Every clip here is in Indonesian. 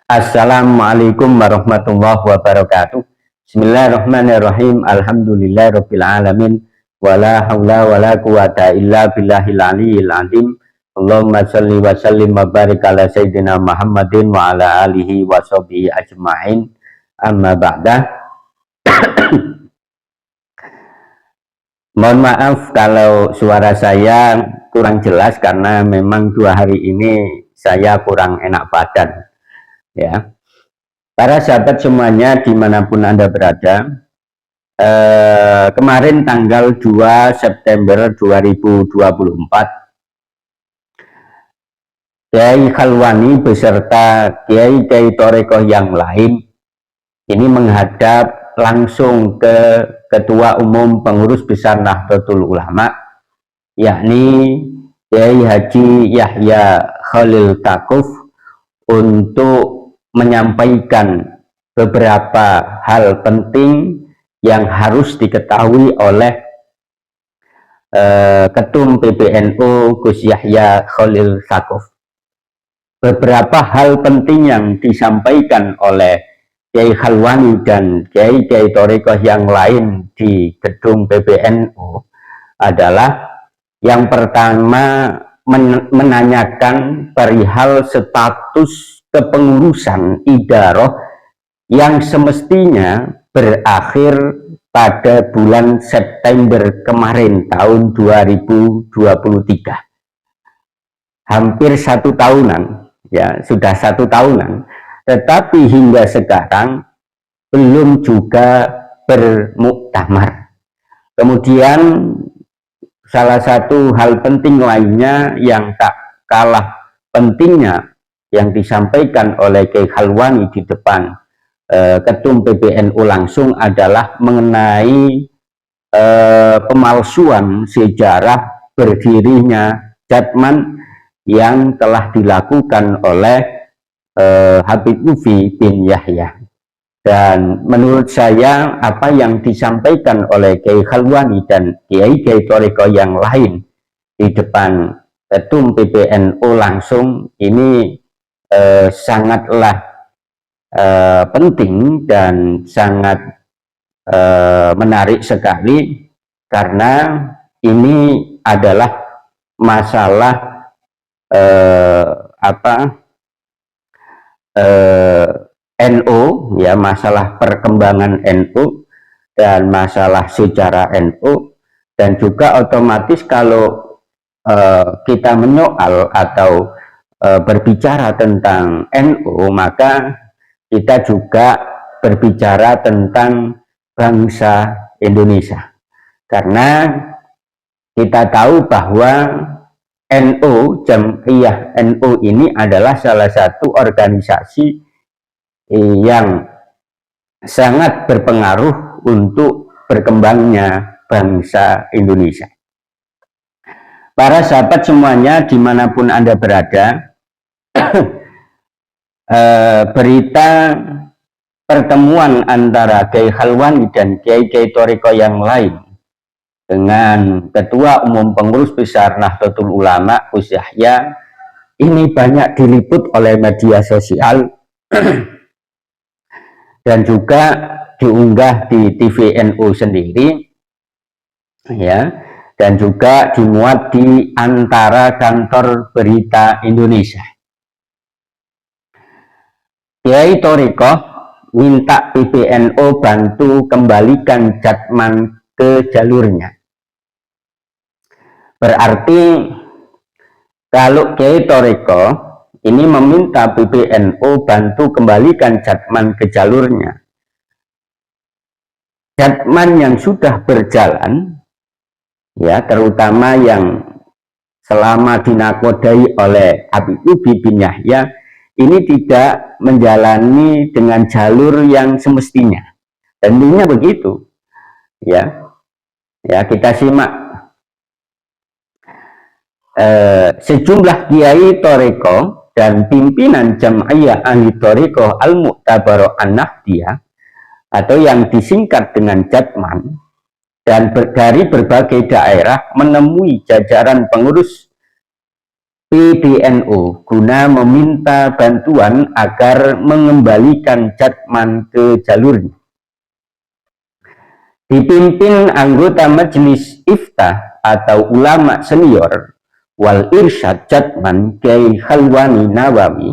Assalamualaikum warahmatullahi wabarakatuh. Bismillahirrahmanirrahim. Alhamdulillahirabbil alamin. Wala haula wala quwata illa billahil aliyil azim. Allahumma shalli wa sallim wa barik ala sayyidina Muhammadin wa ala alihi wa sahbihi ajmain. Amma ba'da. Mohon maaf kalau suara saya kurang jelas karena memang 2 hari ini saya kurang enak badan. Ya, para sahabat semuanya dimanapun Anda berada, kemarin tanggal 2 September 2024, Kiai Khalwani beserta Kiai-Kiai Thorekoh yang lain ini menghadap langsung ke Ketua Umum Pengurus Besar Nahdlatul Ulama, yakni Kiai Haji Yahya Khalil Stakuf, untuk menyampaikan beberapa hal penting yang harus diketahui oleh Ketum PBNU Gus Yahya Khalil Stakuf. Beberapa hal penting yang disampaikan oleh Kiai Khalwani dan Kiai-Kiai Thorekoh yang lain di gedung PBNU adalah yang pertama menanyakan perihal status kepengurusan idaroh yang semestinya berakhir pada bulan September kemarin tahun 2023. Hampir 1 tahunan, ya sudah 1 tahunan, tetapi hingga sekarang belum juga bermuktamar. Kemudian salah satu hal penting lainnya yang tak kalah pentingnya yang disampaikan oleh Kiai Khalwani di depan Ketum PBNU langsung adalah mengenai pemalsuan sejarah berdirinya Jatman yang telah dilakukan oleh Habib Lutfi bin Yahya. Dan menurut saya apa yang disampaikan oleh Kiai Khalwani dan Kiai-Kiai Thorekoh yang lain di depan Ketum PBNU langsung ini sangatlah penting dan sangat menarik sekali, karena ini adalah masalah NU, ya, masalah perkembangan NU dan masalah sejarah NU, dan juga otomatis kalau kita menyoal atau berbicara tentang NU, maka kita juga berbicara tentang bangsa Indonesia, karena kita tahu bahwa NU, Jam'iyah NU ini adalah salah satu organisasi yang sangat berpengaruh untuk berkembangnya bangsa Indonesia. Para sahabat semuanya dimanapun Anda berada, berita pertemuan antara Kiai Khalwani dan Kiai-Kiai Thorekoh yang lain dengan Ketua Umum Pengurus Besar Nahdlatul Ulama Gus Yahya ini banyak diliput oleh media sosial dan juga diunggah di TVNU sendiri, ya, dan juga dimuat di antara kantor berita Indonesia. Kiai Thorekoh minta PBNU bantu kembalikan Jatman ke jalurnya. Berarti kalau Kiai Thorekoh ini meminta PBNU bantu kembalikan Jatman ke jalurnya, Jatman yang sudah berjalan, ya, terutama yang selama dinakodai oleh Habib Lutfi bin Yahya, ini tidak menjalani dengan jalur yang semestinya. Tentunya begitu, ya. Ya, kita simak. Sejumlah Kiai Thorekoh dan pimpinan Jam'iyah Ahli Thorekoh Al-Mu'tabarah An-Nahdiyah atau yang disingkat dengan Jatman, dan dari berbagai daerah menemui jajaran pengurus PBNU guna meminta bantuan agar mengembalikan Jatman ke jalurnya. Dipimpin anggota Majelis Iftah atau ulama senior wal irsyad Jatman Kiai Khalwani Nawawi,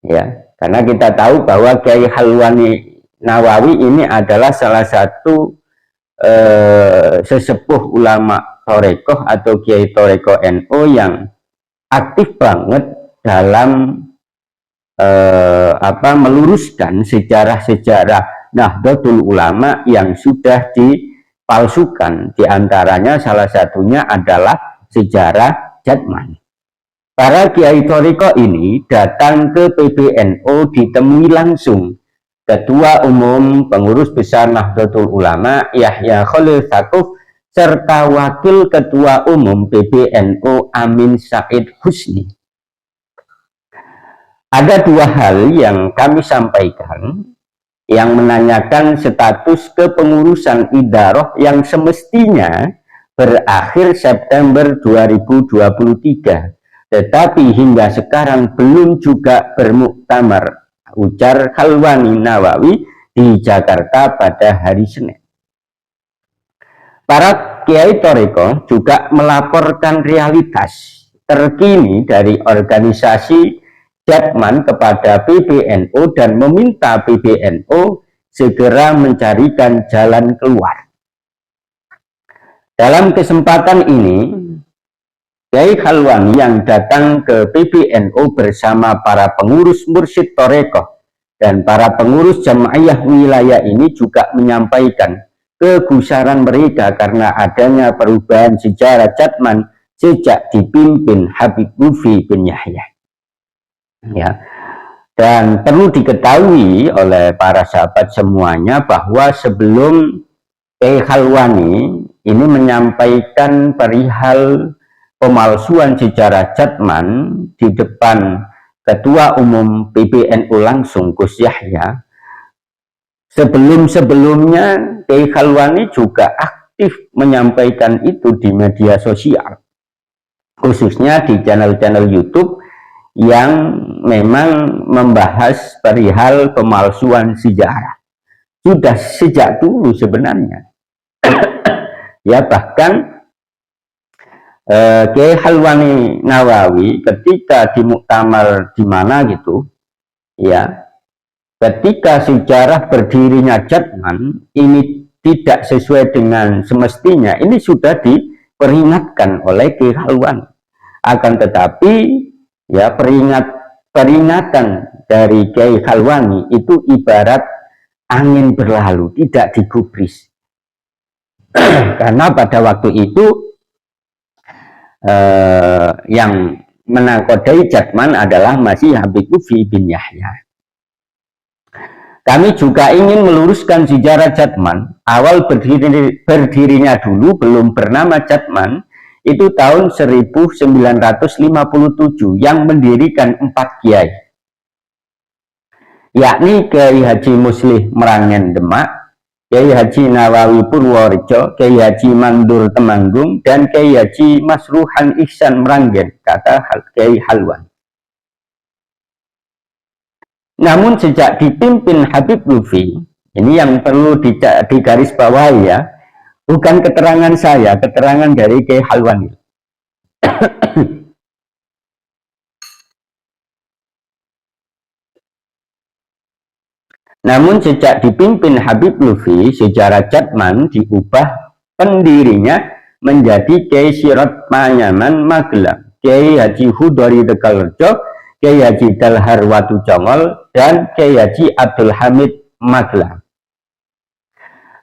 ya, karena kita tahu bahwa Kiai Khalwani Nawawi ini adalah salah satu sesepuh ulama Torekoh atau Kiai Torekoh NU yang aktif banget dalam meluruskan sejarah-sejarah Nahdlatul Ulama yang sudah dipalsukan. Di antaranya salah satunya adalah sejarah Jatman. Para Kiai Thariqah ini datang ke PBNU ditemui langsung Ketua Umum Pengurus Besar Nahdlatul Ulama Yahya Khalil Saqaf serta Wakil Ketua Umum PBNU Amin Said Husni. Ada dua hal yang kami sampaikan yang menanyakan status kepengurusan idaroh yang semestinya berakhir September 2023, tetapi hingga sekarang belum juga bermuktamar, ujar Khalwani Nawawi di Jakarta pada hari Senin. Para Kiai Thariqah juga melaporkan realitas terkini dari organisasi Jatman kepada PBNU dan meminta PBNU segera mencarikan jalan keluar. Dalam kesempatan ini, Kiai Khalwani yang datang ke PBNU bersama para pengurus Mursyid Thariqah dan para pengurus Jamaiyah wilayah ini juga menyampaikan kegusaran mereka karena adanya perubahan sejarah Jatman sejak dipimpin Habib Lutfi bin Yahya. Ya, dan perlu diketahui oleh para sahabat semuanya bahwa sebelum Kiai Khalwani ini menyampaikan perihal pemalsuan sejarah Jatman di depan Ketua Umum PBNU langsung Gus Yahya, sebelumnya Kiai Khalwani juga aktif menyampaikan itu di media sosial, khususnya di channel-channel YouTube yang memang membahas perihal pemalsuan sejarah. Sudah sejak dulu sebenarnya. Ya, bahkan Kiai Khalwani Nawawi ketika di muktamar di mana gitu, ya, ketika sejarah berdirinya Jatman ini tidak sesuai dengan semestinya, ini sudah diperingatkan oleh Kiai Khalwani. Akan tetapi ya, peringatan dari Kiai Khalwani itu ibarat angin berlalu, tidak digubris. Karena pada waktu itu yang menakodai Jatman adalah masih Habib Lutfi bin Yahya. Kami juga ingin meluruskan sejarah Jatman. Awal berdirinya dulu belum bernama Jatman, itu tahun 1957 yang mendirikan 4 kiai, yakni Kiai Haji Muslih Meranggen Demak, Kiai Haji Nawawi Purworejo, Kiai Haji Mandur Temanggung, dan Kiai Haji Masruhan Ihsan Meranggen, kata Kiai Khalwani. Namun sejak dipimpin Habib Lutfi, ini yang perlu digarisbawahi ya, bukan keterangan saya, keterangan dari Kiai Khalwani. Namun sejak dipimpin Habib Lutfi, sejarah Jatman diubah pendirinya menjadi Kiai Sirot Panyaman Magelang, Kiai Haji Hudori Tegalrejo, Kiai Haji Dalhar Watu Congol, dan Kiai Haji Abdul Hamid Magelang.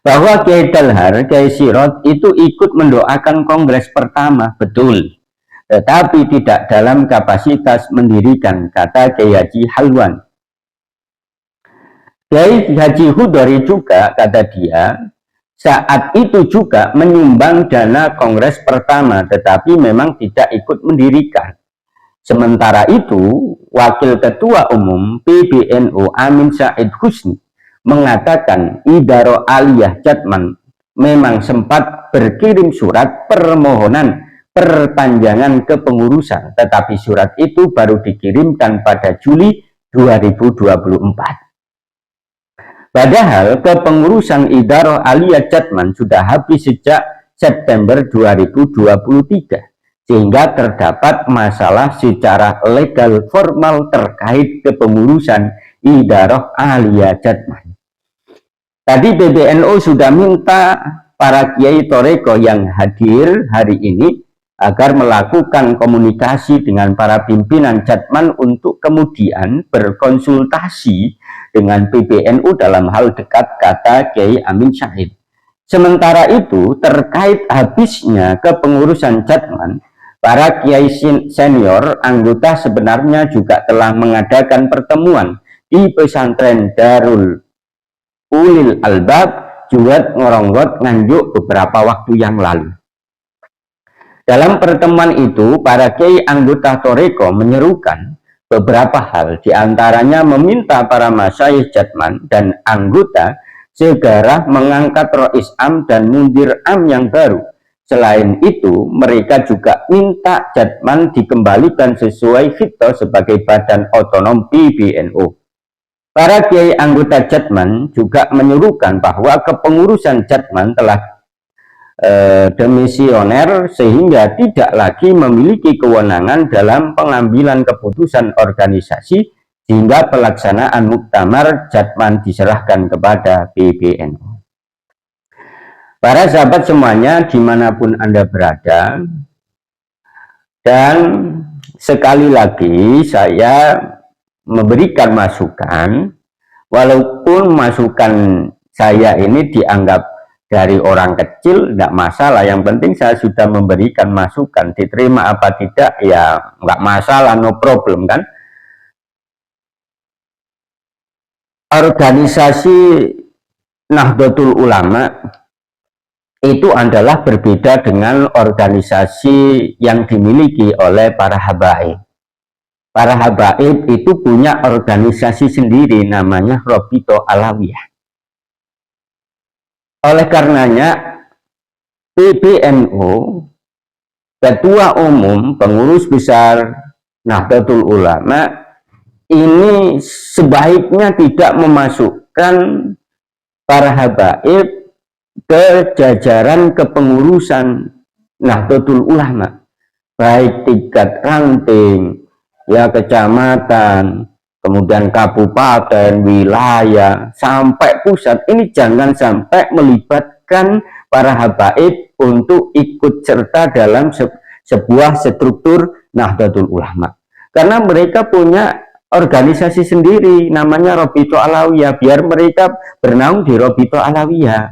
Bahwa Kiai Dalhar, Kiai Sirot itu ikut mendoakan kongres pertama, betul, tetapi tidak dalam kapasitas mendirikan, kata Kiai Haji Khalwani. Kiai Haji Hudori juga, kata dia, saat itu juga menyumbang dana kongres pertama, tetapi memang tidak ikut mendirikan. Sementara itu, Wakil Ketua Umum PBNU Amin Said Husni mengatakan Idaro Aliyah Jatman memang sempat berkirim surat permohonan perpanjangan kepengurusan, tetapi surat itu baru dikirimkan pada Juli 2024. Padahal kepengurusan Idaroh Aliyah Jatman sudah habis sejak September 2023, sehingga terdapat masalah secara legal formal terkait kepengurusan Idaroh Aliyah Jatman. Tadi PBNU sudah minta para kiai toreko yang hadir hari ini agar melakukan komunikasi dengan para pimpinan Jatman untuk kemudian berkonsultasi dengan PBNU dalam hal dekat, kata Kiai Amin Syahid. Sementara itu, terkait habisnya kepengurusan Jatman, para kiai senior anggota sebenarnya juga telah mengadakan pertemuan di pesantren Darul Ulil Albab Juwet Ngoronggot Nganjuk beberapa waktu yang lalu. Dalam pertemuan itu, para kiai anggota Toreko menyerukan beberapa hal, diantaranya meminta para masyayikh Jatman dan anggota segera mengangkat Rois Am dan Mundir Am yang baru. Selain itu, mereka juga minta Jatman dikembalikan sesuai fito sebagai badan otonom PBNU. Para kiai anggota Jatman juga menyuruhkan bahwa kepengurusan Jatman telah demisioner sehingga tidak lagi memiliki kewenangan dalam pengambilan keputusan organisasi, sehingga pelaksanaan muktamar Jatman diserahkan kepada PBNU. Para sahabat semuanya dimanapun Anda berada, dan sekali lagi saya memberikan masukan, walaupun masukan saya ini dianggap dari orang kecil, tidak masalah, yang penting saya sudah memberikan masukan, diterima apa tidak ya nggak masalah, no problem kan. Organisasi Nahdlatul Ulama itu adalah berbeda dengan organisasi yang dimiliki oleh para habaib. Para habaib itu punya organisasi sendiri, namanya Robito Alawiyah. Oleh karenanya, PBNU, Ketua Umum Pengurus Besar Nahdlatul Ulama, ini sebaiknya tidak memasukkan para habaib ke jajaran kepengurusan Nahdlatul Ulama, baik tingkat ranting, ya kecamatan, kemudian kabupaten, wilayah, sampai pusat. Ini jangan sampai melibatkan para habaib untuk ikut serta dalam sebuah struktur Nahdlatul Ulama, karena mereka punya organisasi sendiri namanya Robito Alawiyah, biar mereka bernaung di Robito Alawiyah,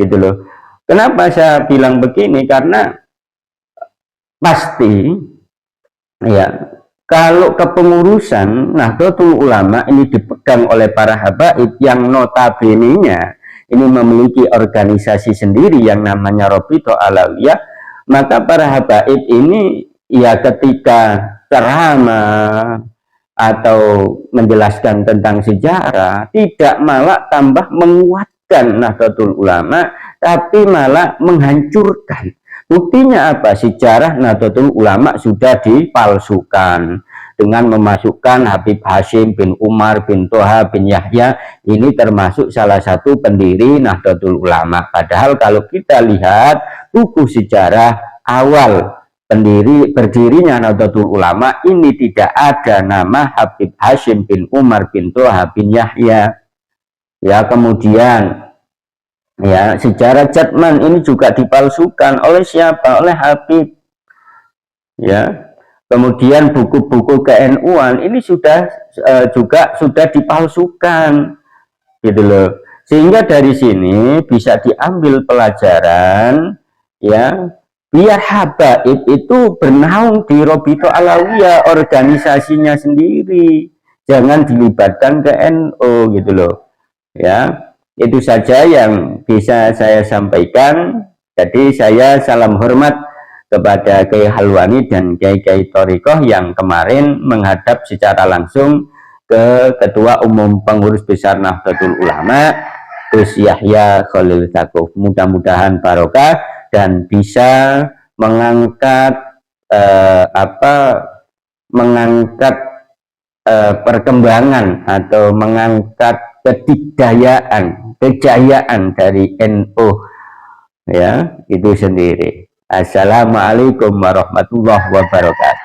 gitu loh. Kenapa saya bilang begini? Karena pasti ya, kalau kepengurusan Nahdlatul Ulama ini dipegang oleh para habaib yang notabene-nya ini memiliki organisasi sendiri yang namanya Robito Alawiyah, maka para habaib ini ya ketika ceramah atau menjelaskan tentang sejarah tidak malah tambah menguatkan Nahdlatul Ulama, tapi malah menghancurkan. Buktinya apa? Sejarah Nahdlatul Ulama sudah dipalsukan dengan memasukkan Habib Hashim bin Umar bin Toha bin Yahya, ini termasuk salah satu pendiri Nahdlatul Ulama. Padahal kalau kita lihat buku sejarah awal berdirinya Nahdlatul Ulama ini tidak ada nama Habib Hashim bin Umar bin Toha bin Yahya. Ya, kemudian ya, sejarah Jatman ini juga dipalsukan oleh siapa? Oleh Habib. Ya, kemudian buku-buku ke-NU-an ini sudah juga sudah dipalsukan, gitu loh. Sehingga dari sini bisa diambil pelajaran, ya, biar habaib itu bernaung di Robito Alawiyah, organisasinya sendiri, jangan dilibatkan ke NU, gitu loh. Ya, itu saja yang bisa saya sampaikan. Jadi saya salam hormat kepada Kiai Halwani dan Kiai-Kiai Thorikoh yang kemarin menghadap secara langsung ke Ketua Umum Pengurus Besar Nahdlatul Ulama, Gus Yahya Khalil Stakuf. Mudah-mudahan barokah dan bisa mengangkat mengangkat perkembangan atau mengangkat kejayaan dari NU, ya, itu sendiri. Assalamualaikum warahmatullahi wabarakatuh.